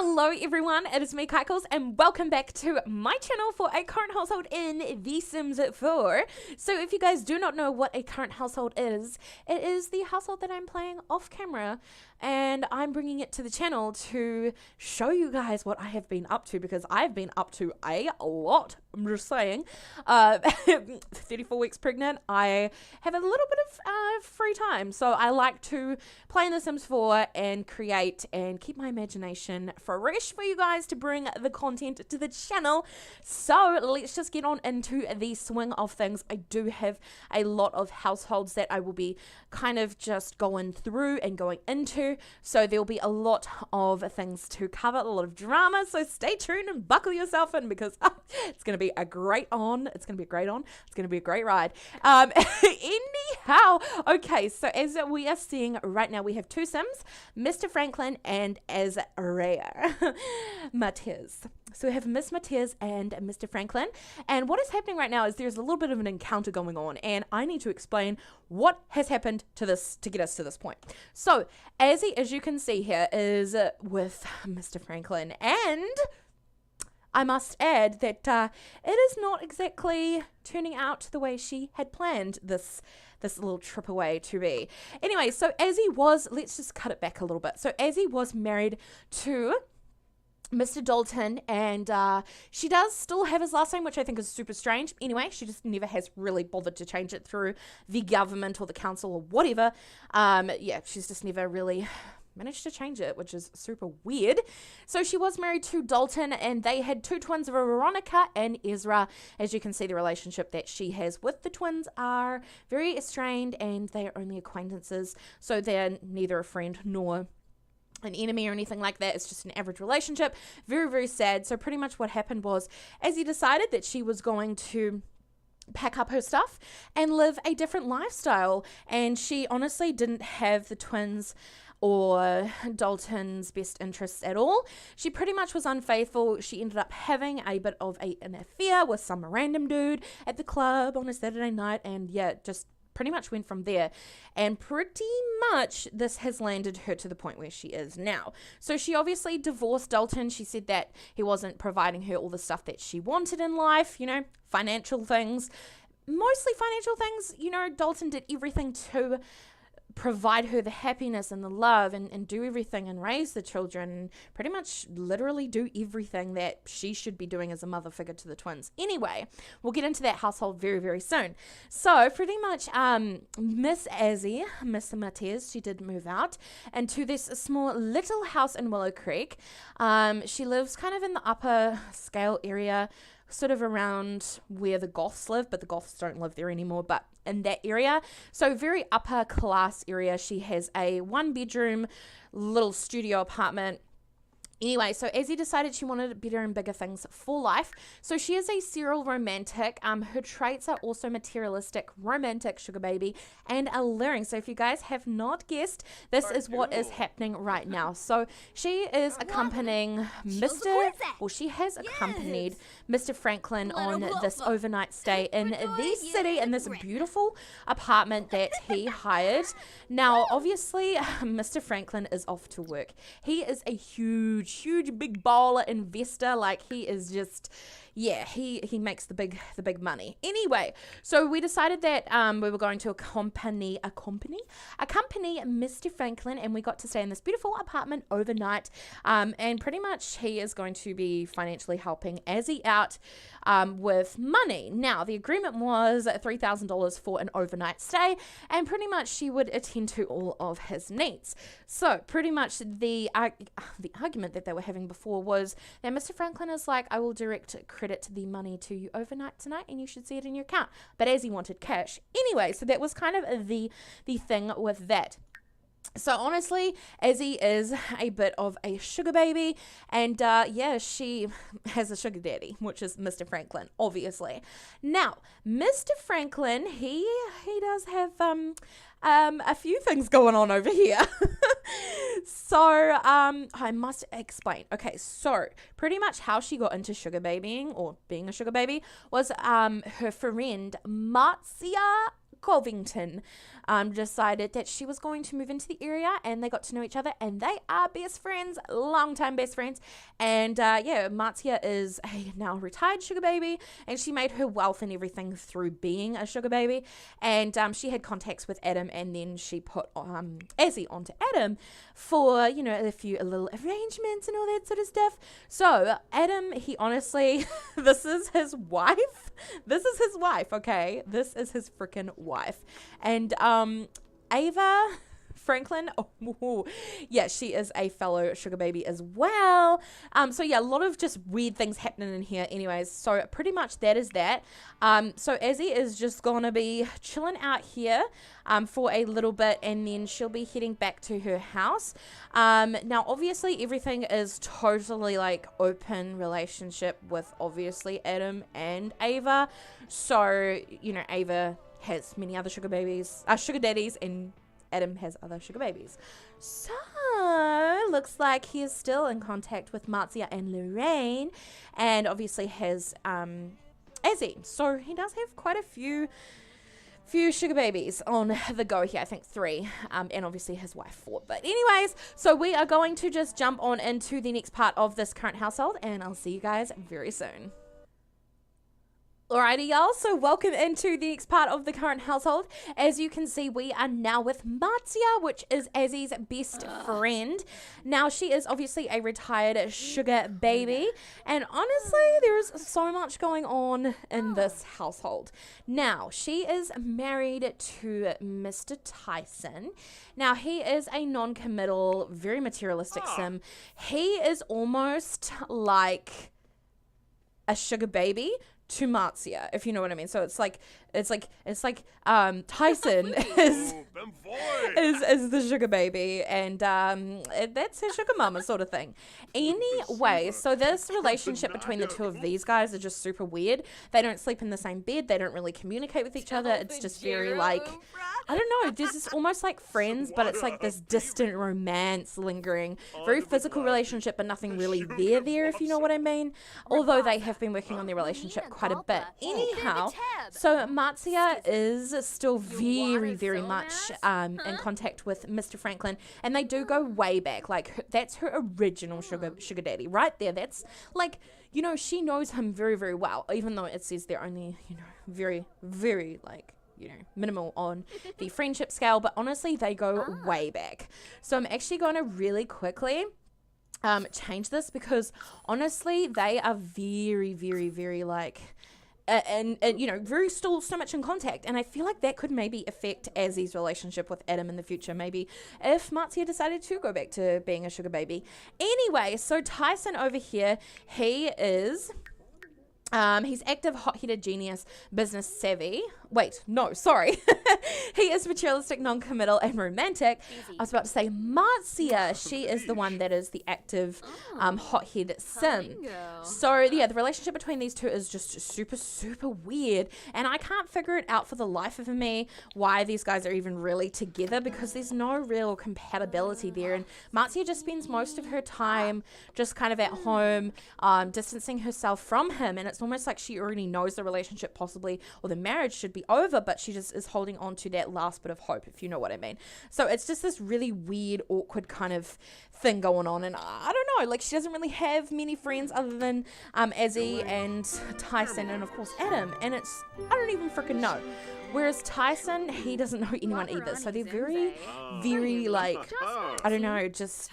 Hello everyone, it is me Kykles and welcome back to my channel for a current household in The Sims 4. So if you guys do not know what a current household is, it is the household that I'm playing off camera and I'm bringing it to the channel to show you guys what I have been up to, because I've been up to a lot. I'm just saying, 34 weeks pregnant, I have a little bit of free time, so I like to play in The Sims 4 and create and keep my imagination fresh for you guys to bring the content to the channel. So let's just get on into the swing of things. I do have a lot of households that I will be kind of just going through and going into, so there'll be a lot of things to cover, a lot of drama, so stay tuned and buckle yourself in, because it's going to be a great on. It's going to be a great on. It's going to be a great ride. Anyhow, okay, so as we are seeing right now, we have two Sims, Mr. Franklin and Azrea Matiz. So we have Miss Matiz and Mr. Franklin, and what is happening right now is there's a little bit of an encounter going on, and I need to explain what has happened to this to get us to this point. So as you can see here, is with Mr. Franklin, and I must add that it is not exactly turning out the way she had planned this little trip away to be. Anyway, so Azzy was, let's just cut it back a little bit. So Azzy was married to Mr. Dalton, and she does still have his last name, which I think is super strange. Anyway, she just never has really bothered to change it through the government or the council or whatever. Yeah, she's just never really managed to change it, which is super weird. So she was married to Dalton, and they had two twins, Veronica and Ezra. As you can see, the relationship that she has with the twins are very strained, and they are only acquaintances, so they're neither a friend nor an enemy or anything like that. It's just an average relationship. Very, very sad. So pretty much what happened was, as he decided that she was going to pack up her stuff and live a different lifestyle, and she honestly didn't have the twins or Dalton's best interests at all. She pretty much was unfaithful. She ended up having a bit of an affair with some random dude at the club on a Saturday night, and yeah, just pretty much went from there, and pretty much this has landed her to the point where she is now. So she obviously divorced Dalton. She said that he wasn't providing her all the stuff that she wanted in life, you know, financial things, mostly financial things. You know, Dalton did everything to provide her the happiness and the love, and do everything and raise the children, and pretty much literally do everything that she should be doing as a mother figure to the twins. Anyway, we'll get into that household very, very soon. So pretty much Miss Azzy, Miss Matiz, she did move out into this small little house in Willow Creek. She lives kind of in the upper scale area, sort of around where the Goths live, but the Goths don't live there anymore, but in that area. So very upper class area. She has a 1-bedroom little studio apartment. Anyway, so Azzy decided she wanted better and bigger things for life. So she is a serial romantic. Her traits are also materialistic, romantic, sugar baby, and alluring. So if you guys have not guessed, this is what is happening right now. So she is accompanying she has accompanied Mr. Franklin on this overnight stay in the city, in this beautiful apartment that he hired. Now, obviously, Mr. Franklin is off to work. He is a huge big baller investor. Like, he is just, yeah, he makes the big money. Anyway, so we decided that we were going to accompany Mr. Franklin, and we got to stay in this beautiful apartment overnight, and pretty much he is going to be financially helping Azzy out with money. Now, the agreement was $3,000 for an overnight stay, and pretty much she would attend to all of his needs. So pretty much the argument that they were having before was that Mr. Franklin is like, I will direct credit the money to you overnight tonight, and you should see it in your account. But Azzy wanted cash. Anyway, so that was kind of the thing with that. So honestly, Azzy is a bit of a sugar baby, and yeah, she has a sugar daddy, which is Mr. Franklin, obviously. Now, Mr. Franklin, he does have a few things going on over here. So I must explain. Okay, so pretty much how she got into sugar babying, or being a sugar baby, was her friend Marcia Covington decided that she was going to move into the area, and they got to know each other, and they are best friends, long-time best friends. And Marzia is a now retired sugar baby, and she made her wealth and everything through being a sugar baby. And she had contacts with Adam, and then she put Azzy onto Adam for, you know, a little arrangements and all that sort of stuff. So Adam, he honestly, this is his wife. This is his wife, okay? This is his freaking wife. And Ava Franklin, she is a fellow sugar baby as well. So yeah, a lot of just weird things happening in here anyways. So pretty much that is that. So Azzy is just gonna be chilling out here for a little bit, and then she'll be heading back to her house. Now obviously everything is totally like open relationship with obviously Adam and Ava. So, you know, Ava has many other sugar daddies, and Adam has other sugar babies. So looks like he is still in contact with Marzia and Lorraine, and obviously has Azzy. So he does have quite a few sugar babies on the go here. I think 3, and obviously his wife 4. But anyways, so we are going to just jump on into the next part of this current household, and I'll see you guys very soon. Alrighty, y'all, so welcome into the next part of the current household. As you can see, we are now with Marzia, which is Azzy's best friend. Now, she is obviously a retired sugar baby, and honestly, there is so much going on in this household. Now, she is married to Mr. Tyson. Now, he is a non-committal, very materialistic sim. He is almost like a sugar baby to Marzia, if you know what I mean. So it's like Tyson is the sugar baby, and that's her sugar mama sort of thing. Anyway, so this relationship between the two of these guys are just super weird. They don't sleep in the same bed. They don't really communicate with each other. It's just very like, I don't know, this is almost like friends, but it's like this distant romance lingering, very physical relationship, but nothing really there, if you know what I mean. Although they have been working on their relationship quite a bit. Anyhow, so Marzia is still very, very much in contact with Mr. Franklin, and they do go way back. Like, that's her original sugar daddy right there. That's like, you know, she knows him very, very well, even though it says they're only, you know, very, very like, you know, minimal on the friendship scale, but honestly they go way back. So I'm actually going to really quickly change this, because honestly they are very, very, very like and you know, very still so much in contact, and I feel like that could maybe affect Azzy's relationship with Adam in the future, maybe if Marzia decided to go back to being a sugar baby. Anyway, so Tyson over here, he is he's active, hot-headed, genius, business savvy. Wait, no, sorry. He is materialistic, non-committal, and romantic. I was about to say Marzia. She is the one that is the active, hot-headed sim. So, yeah, the relationship between these two is just super, super weird. And I can't figure it out for the life of me why these guys are even really together, because there's no real compatibility there. And Marzia just spends most of her time just kind of at home, distancing herself from him. And it's almost like she already knows the relationship possibly, or the marriage should be over, but she just is holding on to that last bit of hope, if you know what I mean. So it's just this really weird, awkward kind of thing going on, and I don't know, like, she doesn't really have many friends other than Azzy and Tyson and of course Adam, and it's, I don't even freaking know. Whereas Tyson, he doesn't know anyone either, so they're very, very, like, I don't know, just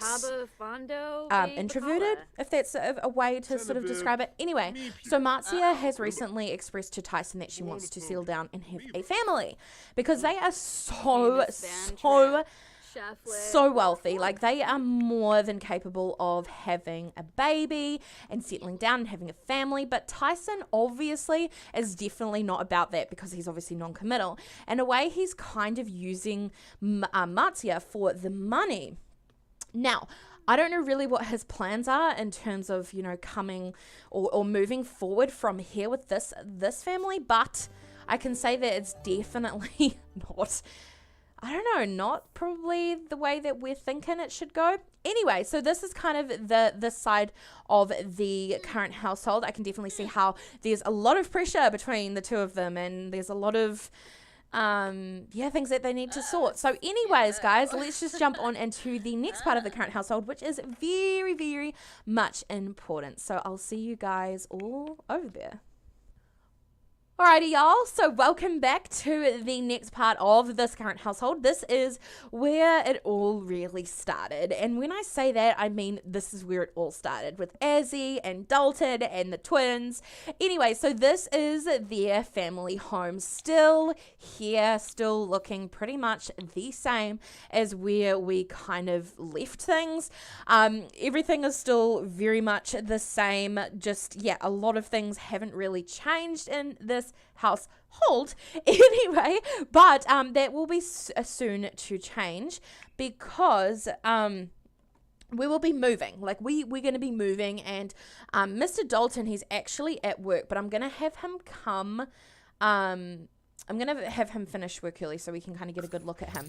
introverted, if that's a way to sort of describe it. Anyway, so Marzia has recently expressed to Tyson that she wants to settle down and have a family, because they are so wealthy. Like, they are more than capable of having a baby and settling down and having a family, but Tyson obviously is definitely not about that, because he's obviously non-committal. In a way, he's kind of using Marzia for the money. Now, I don't know really what his plans are in terms of, you know, coming or moving forward from here with this family, but I can say that it's definitely not, I don't know, not probably the way that we're thinking it should go. Anyway, so this is kind of the side of the current household. I can definitely see how there's a lot of pressure between the two of them, and there's a lot of yeah, things that they need to sort. So anyways, guys, let's just jump on into the next part of the current household, which is very, very much important. So I'll see you guys all over there. Alrighty, y'all, so welcome back to the next part of this current household. This is where it all really started, and when I say that, I mean this is where it all started with Azzy and Dalton and the twins. Anyway, so this is their family home, still here, still looking pretty much the same as where we kind of left things. Everything is still very much the same, just, yeah, a lot of things haven't really changed in this household anyway, but that will be soon to change, because we will be moving. Like we're going to be moving, and Mr. Dalton, he's actually at work, but I'm going to have him come I'm going to have him finish work early so we can kind of get a good look at him.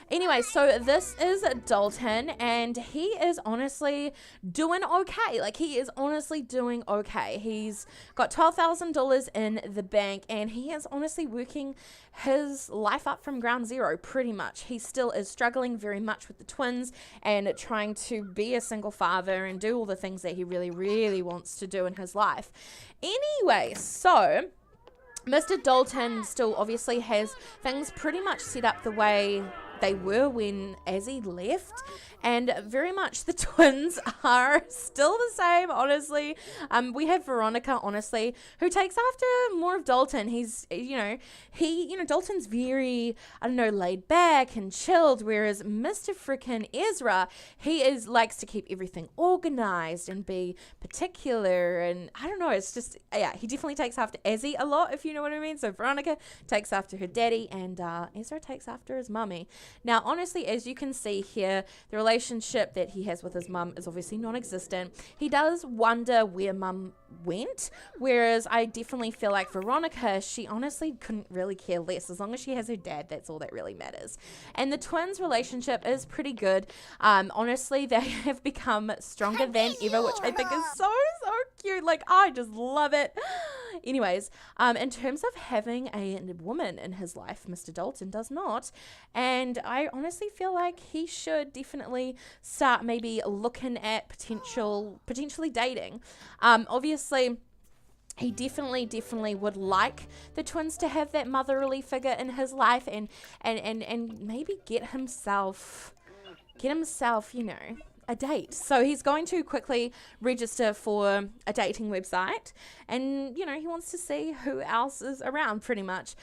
Anyway, so this is Dalton, and he is honestly doing okay. Like, he is honestly doing okay. He's got $12,000 in the bank, and he is honestly working his life up from ground zero, pretty much. He still is struggling very much with the twins and trying to be a single father and do all the things that he really, really wants to do in his life. Anyway, so Mr. Dalton still obviously has things pretty much set up the way they were when Azzy left, and very much the twins are still the same, honestly. We have Veronica, honestly, who takes after more of Dalton. He's, Dalton's very, laid back and chilled, whereas Mr. Frickin' Ezra, likes to keep everything organized and be particular, and it's just, he definitely takes after Azzy a lot, if you know what I mean. So Veronica takes after her daddy, and Ezra takes after his mummy. Now, honestly, as you can see here, the relationship that he has with his mum is obviously non-existent. He does wonder where mum went, whereas I definitely feel like Veronica, she honestly couldn't really care less. As long as she has her dad, that's all that really matters. And the twins' relationship is pretty good. Honestly, they have become stronger than ever, which I think is so cute. Like, I just love it. Anyways, in terms of having a woman in his life, Mr. Dalton does not, and I honestly feel like he should definitely start maybe looking at potentially dating. Obviously, he definitely would like the twins to have that motherly figure in his life, and maybe get himself, a date. So he's going to quickly register for a dating website, and he wants to see who else is around, pretty much.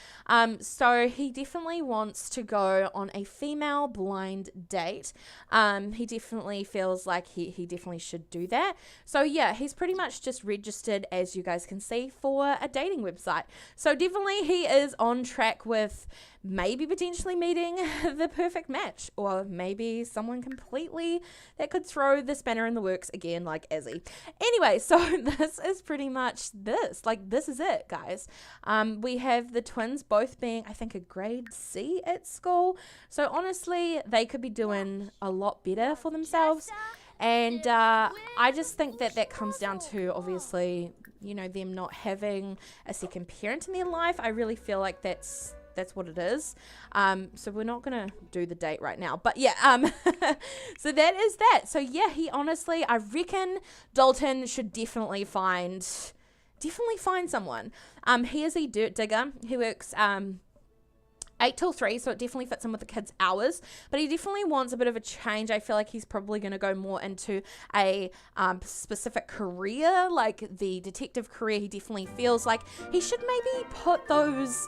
So he definitely wants to go on a female blind date. He definitely feels like he definitely should do that. So yeah, he's pretty much just registered, as you guys can see, for a dating website. So definitely he is on track with maybe potentially meeting the perfect match, or maybe someone completely that could throw the spanner in the works again, like Azzy. Anyway, so this is pretty much this. Like, this is it, guys. We have the twins both being, I think, a grade C at school. So honestly, they could be doing a lot better for themselves. And I just think that comes down to, obviously, them not having a second parent in their life. I really feel like that's what it is. So we're not gonna do the date right now, but yeah, so that is that. So yeah, he honestly, I reckon Dalton should definitely find someone. He is a dirt digger. He works 8 till 3, so it definitely fits in with the kids' hours, but he definitely wants a bit of a change. I feel like he's probably going to go more into a specific career, like the detective career. He definitely feels like he should maybe put those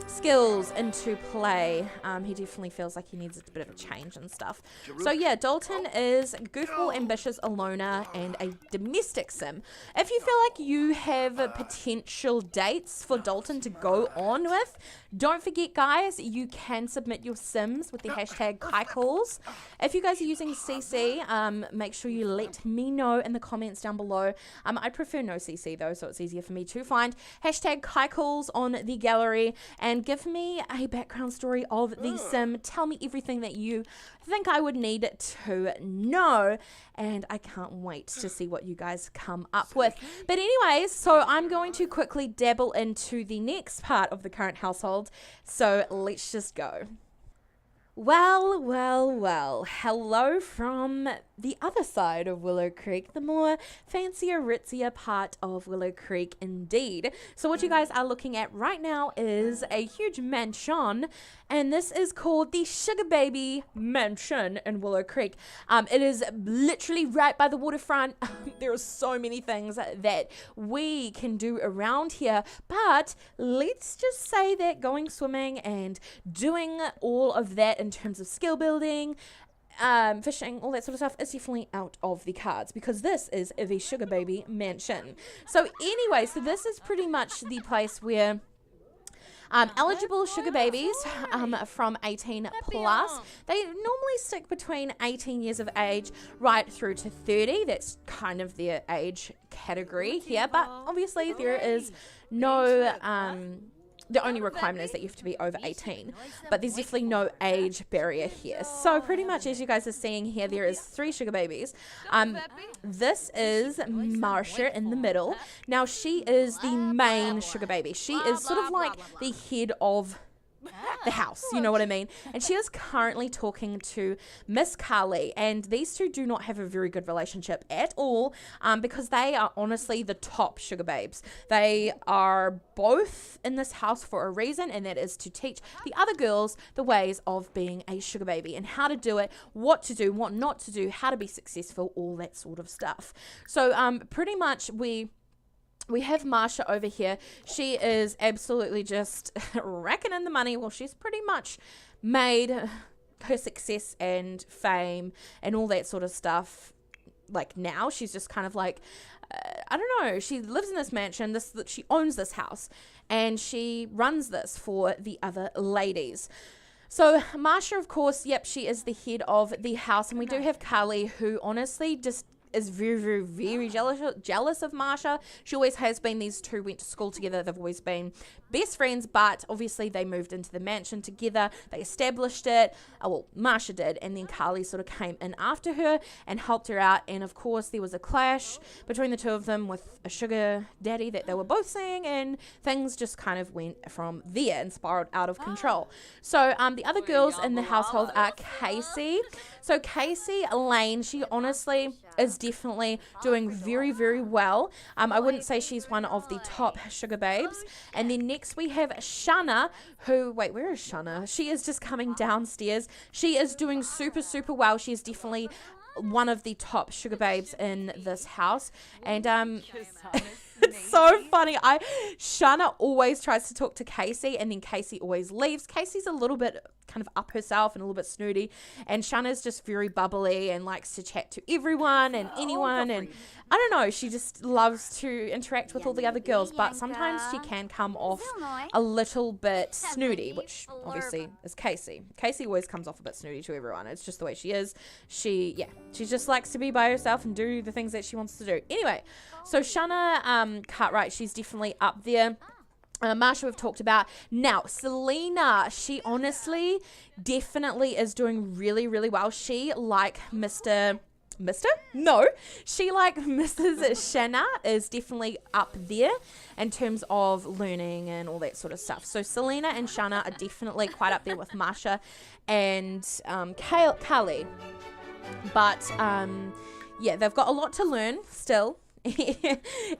skills into play. He definitely feels like he needs a bit of a change and stuff. So yeah, Dalton is goofball, ambitious, a loner, and a domestic sim. If you feel like you have potential dates for Dalton to go on with, don't forget, guys, you can submit your sims with the hashtag #KaiCalls. If you guys are using CC, make sure you let me know in the comments down below. I prefer no CC though, so it's easier for me to find. Hashtag #KaiCalls on the gallery, and give me a background story of the sim. Tell me everything that you think I would need to know, and I can't wait to see what you guys come up with. But anyways, so I'm going to quickly dabble into the next part of the current household, so let's just go. Well, well, well, hello from the other side of Willow Creek, the more fancier, ritzier part of Willow Creek indeed. So what you guys are looking at right now is a huge mansion, and this is called the Sugar Baby Mansion in Willow Creek. It is literally right by the waterfront. There are so many things that we can do around here, but let's just say that going swimming and doing all of that in terms of skill building, fishing, all that sort of stuff is definitely out of the cards, because this is the Sugar Baby Mansion. So anyway, so this is pretty much the place where eligible sugar babies from 18 plus, they normally stick between 18 years of age right through to 30. That's kind of their age category here, but obviously there is no the only requirement is that you have to be over 18, but there's definitely no age barrier here. So pretty much, as you guys are seeing here, there is 3 sugar babies. This is Marsha in the middle. Now she is the main sugar baby. She is sort of like the head of the house, you know what I mean? And she is currently talking to Miss Carly, and these two do not have a very good relationship at all, because they are honestly the top sugar babes. They are both in this house for a reason, and that is to teach the other girls the ways of being a sugar baby and how to do it, what to do, what not to do, how to be successful, all that sort of stuff. So pretty much we have Marsha over here. She is absolutely just racking in the money. Well, she's pretty much made her success and fame and all that sort of stuff. Like now, she's just kind of like, I don't know. She lives in this mansion. She owns this house, and she runs this for the other ladies. So Marsha, of course, yep, she is the head of the house, and we do have Carly, who honestly just is very, very, very jealous of Marsha. She always has been. These two went to school together. They've always been best friends, but obviously they moved into the mansion together. They established it. Well, Marsha did, and then Carly sort of came in after her and helped her out. And of course, there was a clash between the two of them with a sugar daddy that they were both seeing, and things just kind of went from there and spiraled out of control. So the other girls in the household are Casey. So Casey Lane, she honestly is definitely doing very, very well. I wouldn't say she's one of the top sugar babes. And then next we have Shanna, who, wait, where is Shanna? She is just coming downstairs. She is doing super, super well. She is definitely one of the top sugar babes in this house. And it's so funny. Shanna always tries to talk to Casey, and then Casey always leaves. Casey's a little bit kind of up herself and a little bit snooty, and Shanna's just very bubbly and likes to chat to everyone and anyone, and I don't know, she just loves to interact with all the other girls, but sometimes she can come off a little bit snooty, which obviously is Casey. Casey always comes off a bit snooty to everyone. It's just the way she is. She just likes to be by herself and do the things that she wants to do. Anyway, so Shanna Cartwright, she's definitely up there. Marsha we've talked about. Now, Selena, she honestly definitely is doing really, really well. She, like Mrs. Shanna is definitely up there in terms of learning and all that sort of stuff. So Selena and Shanna are definitely quite up there with Marsha and Carly. But, yeah, they've got a lot to learn still.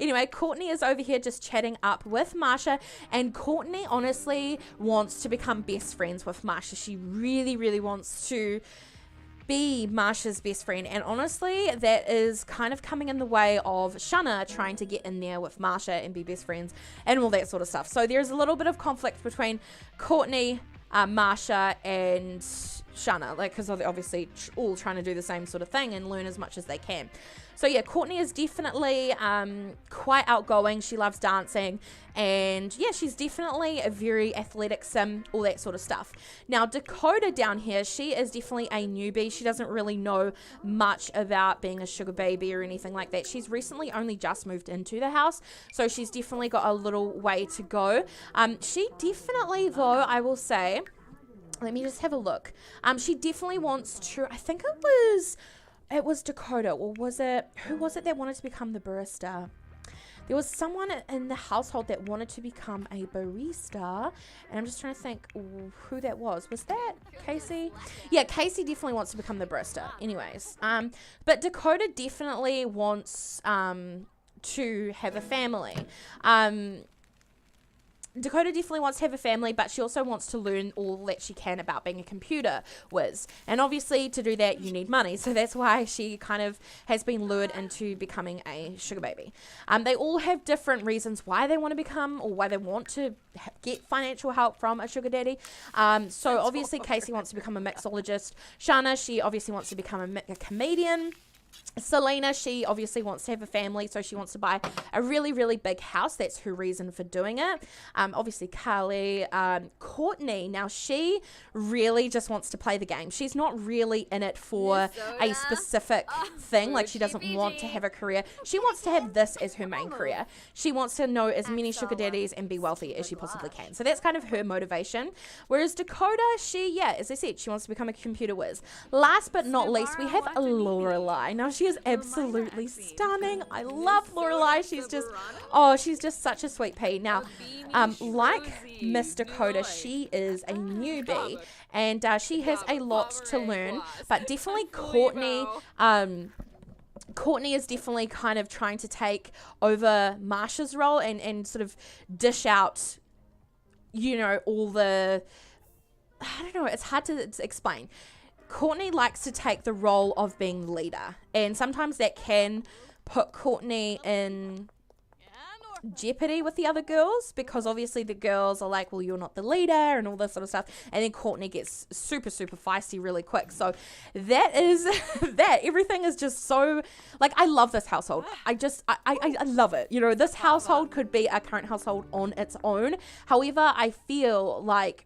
Anyway, Courtney is over here just chatting up with Marsha, and Courtney honestly wants to become best friends with Marsha. She really, really wants to be Marsha's best friend, and honestly that is kind of coming in the way of Shanna trying to get in there with Marsha and be best friends and all that sort of stuff. So there's a little bit of conflict between Courtney, Marsha and Shanna, like, because they're obviously all trying to do the same sort of thing and learn as much as they can. So yeah, Courtney is definitely quite outgoing. She loves dancing, and yeah, she's definitely a very athletic sim, all that sort of stuff. Now Dakota down here, she is definitely a newbie. She doesn't really know much about being a sugar baby or anything like that. She's recently only just moved into the house, so she's definitely got a little way to go. She definitely, though, I will say, let me just have a look. She definitely wants to, I think it was Dakota, or who was it that wanted to become the barista? There was someone in the household that wanted to become a barista, and I'm just trying to think who that was. Was that Casey? Yeah, Casey definitely wants to become the barista. Anyways, but Dakota definitely wants to have a family. Dakota definitely wants to have a family, but she also wants to learn all that she can about being a computer whiz. And obviously to do that, you need money. So that's why she kind of has been lured into becoming a sugar baby. They all have different reasons why they want to become, or why they want to get financial help from a sugar daddy. So obviously Casey wants to become a mixologist. Shanna, she obviously wants to become a comedian. Selena, she obviously wants to have a family, so she wants to buy a really, really big house. That's her reason for doing it. Obviously Carly, Courtney, now she really just wants to play the game. She's not really in it for a specific thing. Like, she doesn't want to have a career. She wants to have this as her main career. She wants to know as many sugar daddies and be wealthy as she possibly can. So that's kind of her motivation. Whereas Dakota, she, yeah, as I said, she wants to become a computer whiz. Last but not least, we have Lorelai. Now, she is absolutely stunning. I love Lorelai. She's just such a sweet pea. Now, like Miss Dakota, she is a newbie, and she has a lot to learn, but definitely Courtney, Courtney is definitely kind of trying to take over Marsha's role and sort of dish out, you know, all the, I don't know, it's hard to explain. Courtney likes to take the role of being leader, and sometimes that can put Courtney in jeopardy with the other girls, because obviously the girls are like, well, you're not the leader and all this sort of stuff, and then Courtney gets super feisty really quick. So that is that. Everything is just so, like, I love this household. I love it. You know, this household could be a current household on its own. However, I feel like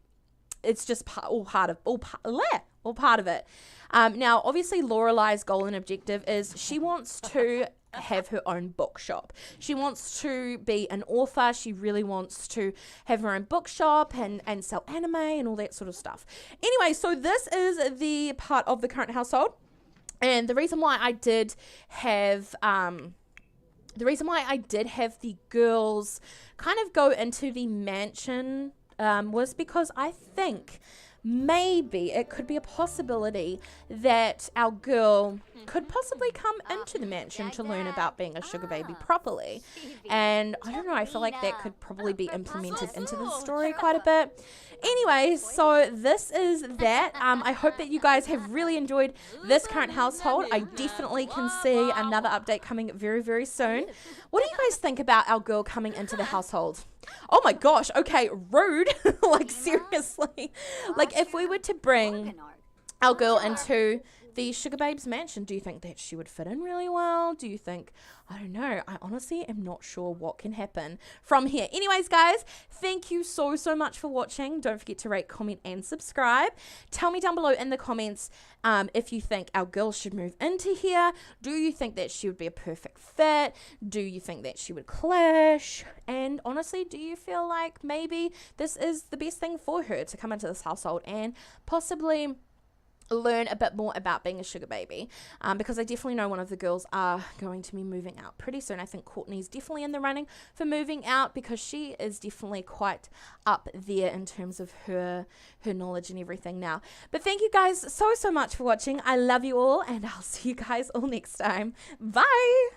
it's just all part of it. Now, obviously, Lorelai's goal and objective is she wants to have her own bookshop. She wants to be an author. She really wants to have her own bookshop and sell anime and all that sort of stuff. Anyway, so this is the part of the current household. And the reason why I did have the girls kind of go into the mansion was because I think maybe it could be a possibility that our girl could possibly come into the mansion to learn about being a sugar baby properly. And I don't know, I feel like that could probably be implemented into the story quite a bit. Anyway, so this is that. I hope that you guys have really enjoyed this current household. I definitely can see another update coming very, very soon. What do you guys think about our girl coming into the household? Oh my gosh, okay, rude. Like, seriously. Like, if we were to bring our girl into the Sugar Babes mansion, do you think that she would fit in really well? Do you think, I don't know, I honestly am not sure what can happen from here. Anyways, guys, thank you so much for watching. Don't forget to rate, comment, and subscribe. Tell me down below in the comments if you think our girl should move into here. Do you think that she would be a perfect fit? Do you think that she would clash? And honestly, do you feel like maybe this is the best thing for her to come into this household and possibly learn a bit more about being a sugar baby, because I definitely know one of the girls are going to be moving out pretty soon. I think Courtney's definitely in the running for moving out, because she is definitely quite up there in terms of her knowledge and everything now. But thank you guys so much for watching. I love you all, and I'll see you guys all next time. Bye.